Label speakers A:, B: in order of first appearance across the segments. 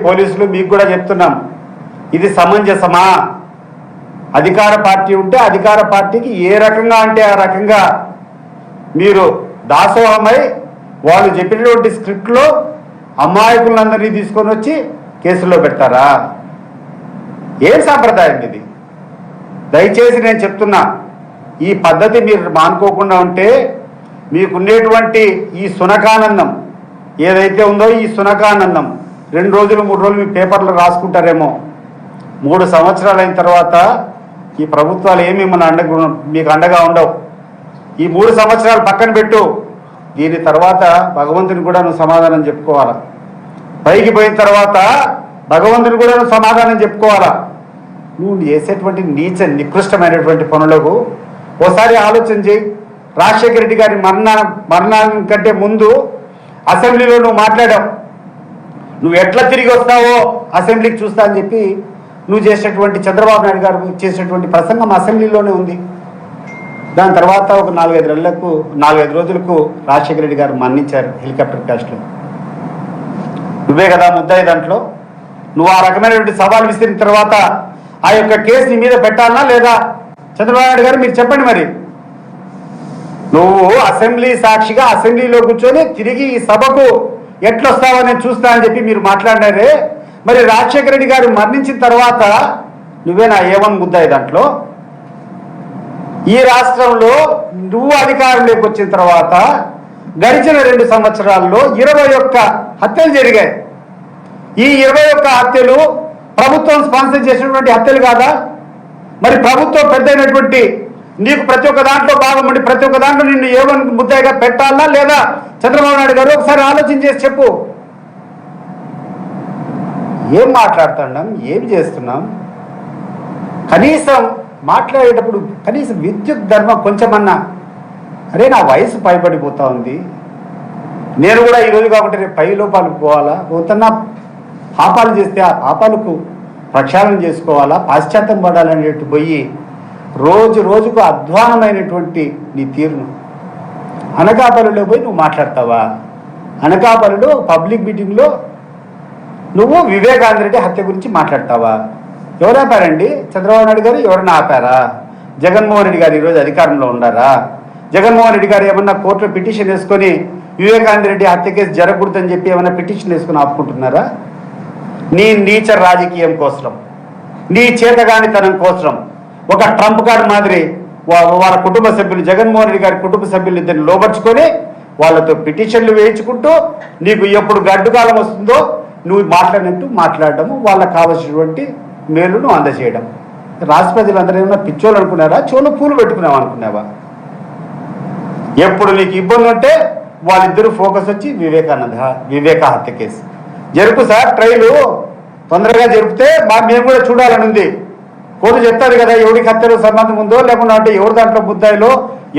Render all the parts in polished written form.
A: పోలీసులు మీకు కూడా చెప్తున్నాం, ఇది సమంజసమా? అధికార పార్టీ ఉంటే అధికార పార్టీకి ఏ రకంగా అంటే ఆ రకంగా మీరు దాసోహమై వాళ్ళు చెప్పినటువంటి స్క్రిప్ట్లో అమాయకులందరినీ తీసుకొని వచ్చి కేసుల్లో పెడతారా? ఏం సాంప్రదాయం ఇది? దయచేసి నేను చెప్తున్నా, ఈ పద్ధతి మీరు మానుకోకుండా ఉంటే మీకుండేటువంటి ఈ సునకానందం ఏదైతే ఉందో, ఈ సునకానందం 2 రోజులు 3 రోజులు మీ పేపర్లో రాసుకుంటారేమో, 3 సంవత్సరాలు అయిన తర్వాత ఈ ప్రభుత్వాలు ఏమి మన మీకు అండగా ఉండవు. ఈ 3 సంవత్సరాలు పక్కన పెట్టు, దీని తర్వాత భగవంతుని కూడా నువ్వు సమాధానం చెప్పుకోవాలా. పైకి పోయిన తర్వాత భగవంతుని కూడా నువ్వు సమాధానం చెప్పుకోవాలా. నువ్వు చేసేటువంటి నికృష్టమైనటువంటి పనులకు ఓసారి ఆలోచన చేయి. రాజశేఖర రెడ్డి గారి మరణానికి కంటే ముందు అసెంబ్లీలో నువ్వు మాట్లాడావు, నువ్వు ఎట్లా తిరిగి వస్తావో అసెంబ్లీకి చూస్తా అని చెప్పి నువ్వు చేసేటువంటి చంద్రబాబు నాయుడు గారు చేసేటువంటి ప్రసంగం అసెంబ్లీలోనే ఉంది. దాని తర్వాత ఒక 4-5 రోజులకు రాజశేఖర రెడ్డి గారు మరణించారు హెలికాప్టర్ క్రాష్లో. నువ్వే కదా ముద్దాయి దాంట్లో. నువ్వు ఆ రకమైనటువంటి సవాల్ విసిరిన తర్వాత ఆ యొక్క కేసు నీ మీద పెట్టాలనా లేదా? చంద్రబాబు నాయుడు గారు మీరు చెప్పండి. మరి నువ్వు అసెంబ్లీ సాక్షిగా అసెంబ్లీలో కూర్చొని తిరిగి ఈ సభకు ఎట్లొస్తావో నేను చూస్తా అని చెప్పి మీరు మాట్లాడినారే, మరి రాజశేఖర రెడ్డి గారు మరణించిన తర్వాత నువ్వేనా A1 ముద్దాయి దాంట్లో? ఈ రాష్ట్రంలో నువ్వు అధికారంలోకి వచ్చిన తర్వాత గడిచిన 2 సంవత్సరాల్లో 21 హత్యలు జరిగాయి. ఈ 21 హత్యలు ప్రభుత్వం స్పాన్సర్ చేసినటువంటి హత్యలు కాదా? మరి ప్రభుత్వం పెద్దైనటువంటి నీకు ప్రతి ఒక్క దాంట్లో భాగం ఉండి ప్రతి ఒక్క దాంట్లో నిన్ను A1 ముద్దాయిగా పెట్టాలా లేదా? చంద్రబాబు నాయుడు గారు ఒకసారి ఆలోచన చేసి చెప్పు. ఏం మాట్లాడుతున్నాం, ఏం చేస్తున్నాం? కనీసం మాట్లాడేటప్పుడు కనీసం విద్యుత్ ధర్మం కొంచెమన్నా, అరే నా వయసు పైబడిపోతా ఉంది, నేను కూడా ఈరోజు కాబట్టి రేపు 10 లోపాలకు పోవాలా, పోతున్నా పాపాలు చేస్తే ఆ పాపాలకు ప్రక్షాళన చేసుకోవాలా, పాశ్చాత్యం పడాలనేట్టు పోయి రోజు రోజుకు అధ్వానమైనటువంటి నీ తీరును అనకాపల్లిలో పోయి నువ్వు మాట్లాడతావా? అనకాపల్లిలో పబ్లిక్ మీటింగ్లో నువ్వు వివేకానంద రెడ్డి హత్య గురించి మాట్లాడతావా? ఎవరు ఆపారండి? చంద్రబాబు నాయుడు గారు ఎవరన్నా ఆపారా? జగన్మోహన్ రెడ్డి గారు ఈరోజు అధికారంలో ఉన్నారా? జగన్మోహన్ రెడ్డి గారు ఏమన్నా కోర్టులో పిటిషన్ వేసుకొని వివేకానంద రెడ్డి హత్య కేసు జరగకూడదని చెప్పి ఏమన్నా పిటిషన్ వేసుకొని ఆపుకుంటున్నారా? నీ నీచ రాజకీయం కోసం, నీ చేతగానితనం కోసం ఒక ట్రంప్ కార్డు మాదిరి వాళ్ళ కుటుంబ సభ్యులు, జగన్మోహన్ రెడ్డి గారి కుటుంబ సభ్యులు ఇద్దరిని లోపరుచుకొని వాళ్ళతో పిటిషన్లు వేయించుకుంటూ నీకు ఎప్పుడు గడ్డుకాలం వస్తుందో నువ్వు మాట్లాడినట్టు మాట్లాడటము, వాళ్ళకు కావాల్సినటువంటి మేలును అందజేయడం. రాష్ట్ర ప్రజలందరూ ఏమన్నా పిచ్చోళ్ళు అనుకున్నారా? చెవులు పూలు పెట్టుకున్నావా అనుకున్నావా? ఎప్పుడు నీకు ఇబ్బంది ఉంటే వాళ్ళిద్దరూ ఫోకస్ వచ్చి వివేక హత్య కేసు జరుపు సార్, ట్రైలు తొందరగా జరిపితే మేము కూడా చూడాలని ఉంది. కోర్టు చెప్తారు కదా ఎవరికి హత్యలో సంబంధం ఉందో లేకుండా, అంటే ఎవరు దాంట్లో ముద్దాయిలో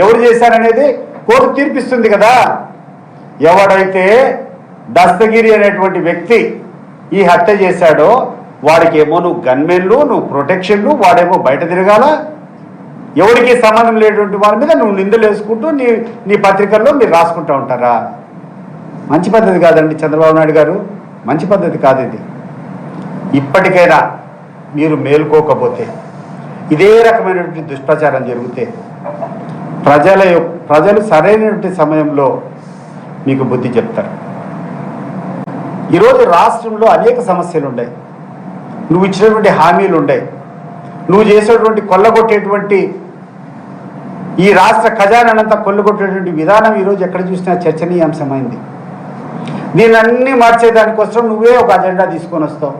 A: ఎవరు చేశారనేది కోర్టు తీర్పిస్తుంది కదా. ఎవడైతే దస్తగిరి అనేటువంటి వ్యక్తి ఈ హత్య చేశాడో వాడికేమో నువ్వు గన్మెన్లు, నువ్వు ప్రొటెక్షన్లు, వాడేమో బయట తిరగాల. ఎవరికి సంబంధం లేనటువంటి వారి మీద నువ్వు నిందలు వేసుకుంటూ నీ పత్రికల్లో మీరు రాసుకుంటూ ఉంటారా? మంచి పద్ధతి కాదండి చంద్రబాబు నాయుడు గారు, మంచి పద్ధతి కాదు ఇది. ఇప్పటికైనా మీరు మేల్కోకపోతే, ఇదే రకమైనటువంటి దుష్ప్రచారం జరిగితే ప్రజలు సరైనటువంటి సమయంలో మీకు బుద్ధి చెప్తారు. ఈరోజు రాష్ట్రంలో అనేక సమస్యలు ఉన్నాయి, నువ్వు ఇచ్చినటువంటి హామీలు ఉన్నాయి, నువ్వు చేసేటువంటి కొల్లగొట్టేటువంటి ఈ రాష్ట్ర ఖజానానంతా కొల్లగొట్టేటువంటి విధానం ఈరోజు ఎక్కడ చూసినా చర్చనీయాంశమైంది. దీనన్నీ మార్చేదానికోసం నువ్వే ఒక అజెండా తీసుకొని వస్తావు,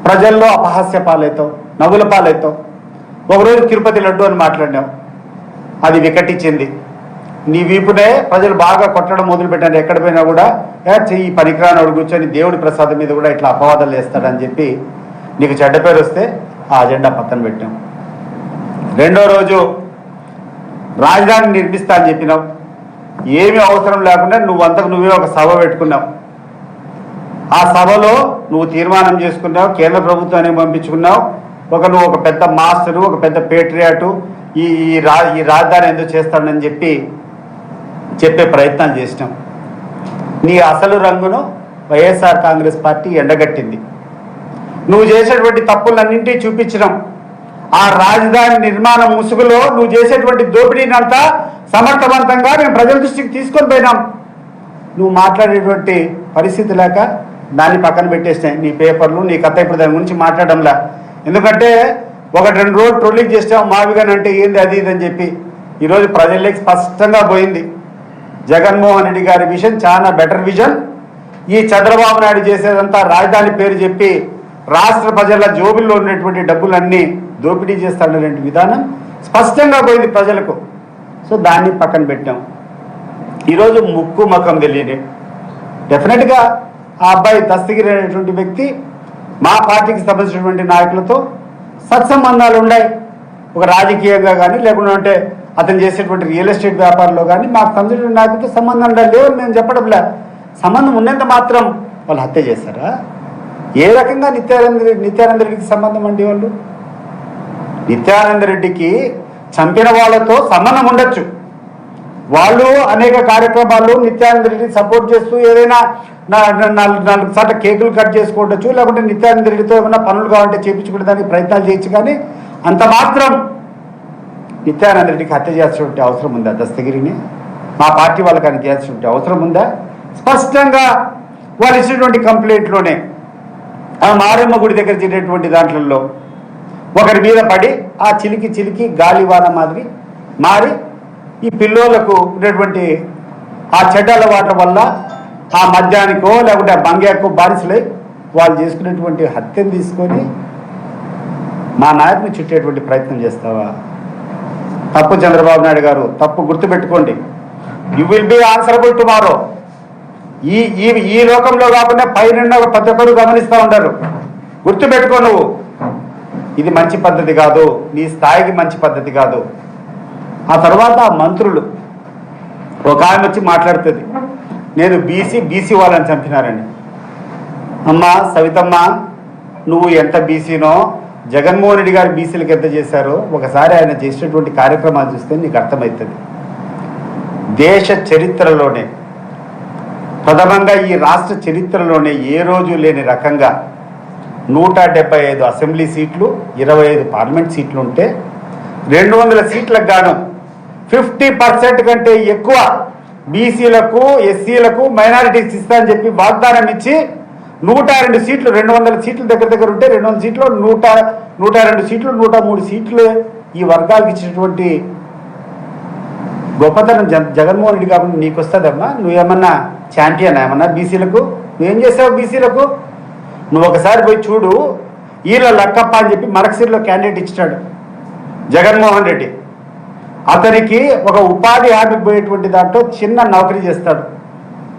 A: ప్రజల్లో అపహాస్య పాలవుతావు, నవ్వుల పాలవుతావు. ఒకరోజు తిరుపతి లడ్డు అని మాట్లాడినావు, అది వికటించింది. నీ వీపునే ప్రజలు బాగా కొట్టడం మొదలుపెట్టారు. ఎక్కడ పోయినా కూడా ఈ పనికిరానోడు కూర్చొని దేవుడి ప్రసాదం మీద కూడా ఇట్లా అపవాదాలు వేస్తాడని చెప్పి నీకు చెడ్డ పేరు వస్తే ఆ అజెండా పక్కన పెట్టాం. రెండో రోజు రాజధాని నిర్మిస్తా అని చెప్పినావు, ఏమీ అవసరం లేకుండా నువ్వే ఒక సభ పెట్టుకున్నావు. ఆ సభలో నువ్వు తీర్మానం చేసుకున్నావు, కేంద్ర ప్రభుత్వాన్ని పంపించుకున్నావు. నువ్వు ఒక పెద్ద మాస్టరు, ఒక పెద్ద పేట్రియాటు, ఈ రాజధాని ఎందుకు చేస్తాడని చెప్పే ప్రయత్నం చేసినాం. నీ అసలు రంగును వైఎస్ఆర్ కాంగ్రెస్ పార్టీ ఎండగట్టింది. నువ్వు చేసేటువంటి తప్పులన్నింటినీ చూపించడం, ఆ రాజధాని నిర్మాణ ముసుగులో నువ్వు చేసేటువంటి దోపిడీనంతా సమర్థవంతంగా మేము ప్రజల దృష్టికి తీసుకొని పోయినాం. నువ్వు మాట్లాడేటువంటి పరిస్థితి లేక దాన్ని పక్కన పెట్టేసినాయి నీ పేపర్లు, నీ కథ. ఇప్పుడు దాని గురించి మాట్లాడడంలా, ఎందుకంటే 1-2 రోజులు ట్రోలింగ్ చేసావు మావిగాని అంటే ఏంది అది ఇది అని చెప్పి. ఈరోజు ప్రజల్లోకి స్పష్టంగా పోయింది జగన్మోహన్ రెడ్డి గారి విజన్ చాలా బెటర్ విజన్. ఈ చంద్రబాబు నాయుడు చేసేదంతా రాజధాని పేరు చెప్పి రాష్ట్ర ప్రజల జోబుల్లో ఉన్నటువంటి డబ్బులన్నీ దోపిడీ చేస్తాడనే విధానం స్పష్టంగా పోయింది ప్రజలకు. సో దాన్ని పక్కన పెట్టాం. ఈరోజు ముక్కు ముఖం తెలియని డెఫినెట్గా ఆ అబ్బాయి దస్తగిరి అనేటువంటి వ్యక్తి మా పార్టీకి సంబంధించినటువంటి నాయకులతో సత్సంబంధాలు ఉన్నాయి. ఒక రాజకీయంగా కానీ లేకుండా అంటే అతను చేసేటువంటి రియల్ ఎస్టేట్ వ్యాపారంలో కానీ మాకు సంబంధించిన నాయకులతో సంబంధం లేవని మేము చెప్పడంలే. సంబంధం ఉన్నంత మాత్రం వాళ్ళు హత్య చేస్తారా? ఏ రకంగా నిత్యానంద రెడ్డికి సంబంధం అండి? వాళ్ళు నిత్యానంద రెడ్డికి చంపిన వాళ్ళతో సంబంధం ఉండొచ్చు. వాళ్ళు అనేక కార్యక్రమాలు నిత్యానంద రెడ్డిని సపోర్ట్ చేస్తూ ఏదైనా 4 సార్లు కేకులు కట్ చేసుకోవచ్చు, లేకుంటే నిత్యానంద రెడ్డితో ఏమైనా పనులు కావాలంటే చేయించుకునేదానికి ప్రయత్నాలు చేయొచ్చు. కానీ అంత మాత్రం నిత్యానంద రెడ్డికి హత్య చేయాల్సినటువంటి అవసరం ఉందా? దస్తగిరిని మా పార్టీ వాళ్ళకి అని చేయాల్సినటువంటి అవసరం ఉందా? స్పష్టంగా వాళ్ళు ఇచ్చినటువంటి కంప్లైంట్లోనే ఆ మారమ్మ గుడి దగ్గర చేసేటువంటి దాంట్లో ఒకరి మీద పడి ఆ చిలికి గాలివాన మాదిరి మారి ఈ పిల్లోళ్లకు ఉన్నటువంటి ఆ చెడ్డల వాటర్ వల్ల ఆ మద్యానికో లేకుంటే ఆ బంగ్యాకో బానిసలై వాళ్ళు చేసుకునేటువంటి హత్యను తీసుకొని మా నాయకుని చుట్టేటువంటి ప్రయత్నం చేస్తావా? తప్పు చంద్రబాబు నాయుడు గారు, తప్పు గుర్తుపెట్టుకోండి. You will be answerable tomorrow. ఈ లోకంలో కాకుండా పైన ప్రతి ఒక్కరు గమనిస్తూ ఉంటారు. గుర్తుపెట్టుకో, నువ్వు ఇది మంచి పద్ధతి కాదు, నీ స్థాయికి మంచి పద్ధతి కాదు. ఆ తర్వాత ఆ మంత్రులు ఒక ఆమె వచ్చి మాట్లాడుతుంది, నేను బీసీ వాళ్ళని చంపినారని. అమ్మా సవితమ్మ, నువ్వు ఎంత బీసీనో జగన్మోహన్ రెడ్డి గారు బీసీలకు ఎంత చేశారో ఒకసారి ఆయన చేసినటువంటి కార్యక్రమాలు చూస్తే నీకు అర్థమవుతుంది. దేశ చరిత్రలోనే ప్రథమంగా ఈ రాష్ట్ర చరిత్రలోనే ఏ రోజు లేని రకంగా 175 అసెంబ్లీ సీట్లు, 25 పార్లమెంట్ సీట్లు ఉంటే 200 సీట్లకు గాను 50% కంటే ఎక్కువ బీసీలకు, ఎస్సీలకు, మైనారిటీస్ ఇస్తా అని చెప్పి వాగ్దానం ఇచ్చి 102 సీట్లు, 200 సీట్లు దగ్గర ఉంటే 200 సీట్లు 102 సీట్లు, 103 సీట్లు ఈ వర్గాలకు ఇచ్చినటువంటి గొప్పతనం జగన్మోహన్ రెడ్డి కాబట్టి నీకు వస్తుందమ్మా. నువ్వేమన్నా ఛాంపియన్ ఏమన్నా బీసీలకు? నువ్వేం చేసావు బీసీలకు? నువ్వు ఒకసారి పోయి చూడు. ఈల లక్కప్ప అని చెప్పి మరకసిరిలో క్యాండిడేట్ ఇచ్చాడు జగన్మోహన్ రెడ్డి. అతనికి ఒక ఉపాధి హామీకి పోయేటువంటి దాంట్లో చిన్న నౌకరీ చేస్తాడు,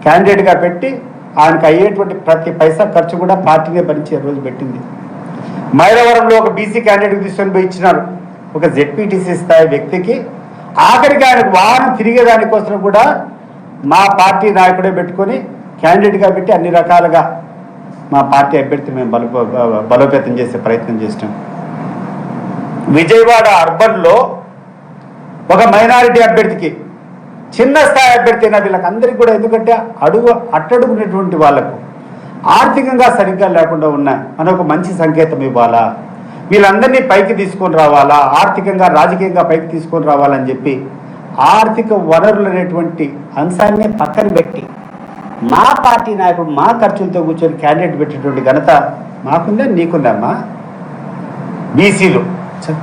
A: క్యాండిడేట్గా పెట్టి ఆయనకు అయ్యేటువంటి ప్రతి పైసా ఖర్చు కూడా పార్టీనే భరించే రోజు పెట్టింది. మైలవరంలో ఒక బీసీ క్యాండిడేట్కి తీసుకొని పోయి ఇచ్చినారు, ఒక జెడ్పీటీసీ స్థాయి వ్యక్తికి. ఆఖరికి ఆయనకు వాహనం తిరిగేదానికోసం కూడా మా పార్టీ నాయకుడే పెట్టుకొని క్యాండిడేట్గా పెట్టి అన్ని రకాలుగా మా పార్టీ అభ్యర్థి మేము బలోపేతం చేసే ప్రయత్నం చేసినాం. విజయవాడ అర్బన్లో ఒక మైనారిటీ అభ్యర్థికి, చిన్న స్థాయి అభ్యర్థి అయినా వీళ్ళకందరికీ కూడా, ఎందుకంటే అట్టడుగునేటువంటి వాళ్లకు ఆర్థికంగా సరిగ్గా లేకుండా ఉన్నాయి అని ఒక మంచి సంకేతం ఇవ్వాలా, వీళ్ళందరినీ పైకి తీసుకొని రావాలా, ఆర్థికంగా రాజకీయంగా పైకి తీసుకొని రావాలని చెప్పి ఆర్థిక వనరులు అనేటువంటి అంశాన్ని పక్కన పెట్టి మా పార్టీ నాయకుడు మా ఖర్చులతో కూర్చొని క్యాండిడేట్ పెట్టేటువంటి ఘనత మాకుందా నీకుందమ్మా? బీసీలు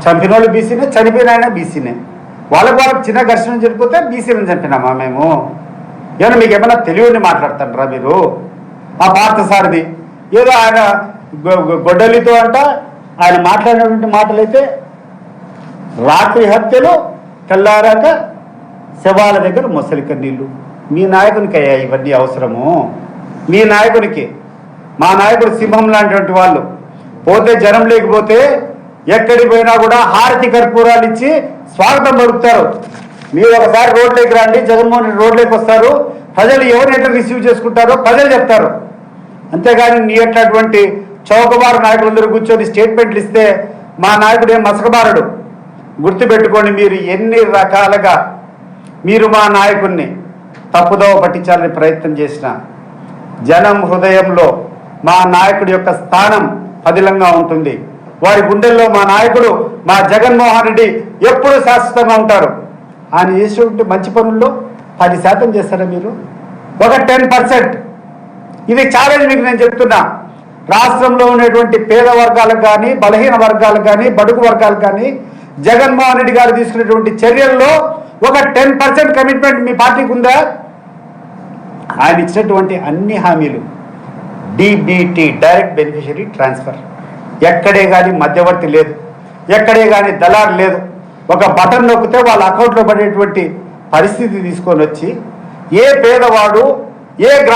A: చంపిన వాళ్ళు బీసీనే, చనిపోయిన ఆయన బీసీనే. వాళ్ళకు చిన్న ఘర్షణ జరిగిపోతే బీసీలను చంపినామా మేము? ఏమన్నా మీకు ఏమన్నా తెలియని మాట్లాడుతుంటారా మీరు? ఆ పార్థసారథి ఏదో ఆయన గొడ్డలితో అంట ఆయన మాట్లాడినటువంటి మాటలైతే రాత్రి హత్యలు, తెల్లారాక శవాల దగ్గర మొసలిక నీళ్ళు. మీ నాయకునికి అయ్యా ఇవన్నీ అవసరము? మీ నాయకునికి, మా నాయకుడు సింహం లాంటి వాళ్ళు పోతే జనం లేకపోతే ఎక్కడికి పోయినా కూడా హారతి కర్పూరాలు ఇచ్చి స్వాగతం పలుకుతారు. మీరు ఒకసారి రోడ్లోకి రండి, జగన్మోహన్ రెడ్డి రోడ్లోకి వస్తారు, ప్రజలు ఎవరిని ఎట్లా రిసీవ్ చేసుకుంటారో ప్రజలు చెప్తారు. అంతేగాని నీ ఎట్లాంటి చౌకబారు నాయకులందరూ కూర్చొని స్టేట్మెంట్లు ఇస్తే మా నాయకుడు ఏం మసకబారడు. గుర్తుపెట్టుకోండి, మీరు ఎన్ని రకాలుగా మీరు మా నాయకుడిని తప్పుదోవ పట్టించాలని ప్రయత్నం చేసినా జనం హృదయంలో మా నాయకుడి యొక్క స్థానం పదిలంగా ఉంటుంది. వారి గుండెల్లో మా నాయకుడు, మా జగన్మోహన్ రెడ్డి ఎప్పుడూ శాశ్వతంగా ఉంటారు. ఆయన చేసేటువంటి మంచి పనుల్లో 10% చేస్తారా మీరు? ఒక 10%. ఇది ఛాలెంజ్ మీకు నేను చెప్తున్నా. రాష్ట్రంలో ఉన్నటువంటి పేద వర్గాలకు కానీ, బలహీన వర్గాలకు కానీ, బడుగు వర్గాలకు కానీ జగన్మోహన్ రెడ్డి గారు తీసుకున్నటువంటి చర్యల్లో ఒక 10% కమిట్మెంట్ మీ పార్టీకి ఉందా? ఆయన ఇచ్చినటువంటి అన్ని హామీలు డిబిటీ, డైరెక్ట్ బెనిఫిషరీ ట్రాన్స్ఫర్, ఎక్కడే కానీ మధ్యవర్తి లేదు, ఎక్కడే కానీ దళారు లేదు. ఒక బటన్ నొక్కితే వాళ్ళ అకౌంట్లో పడేటువంటి పరిస్థితి తీసుకొని వచ్చి ఏ పేదవాడు, ఏ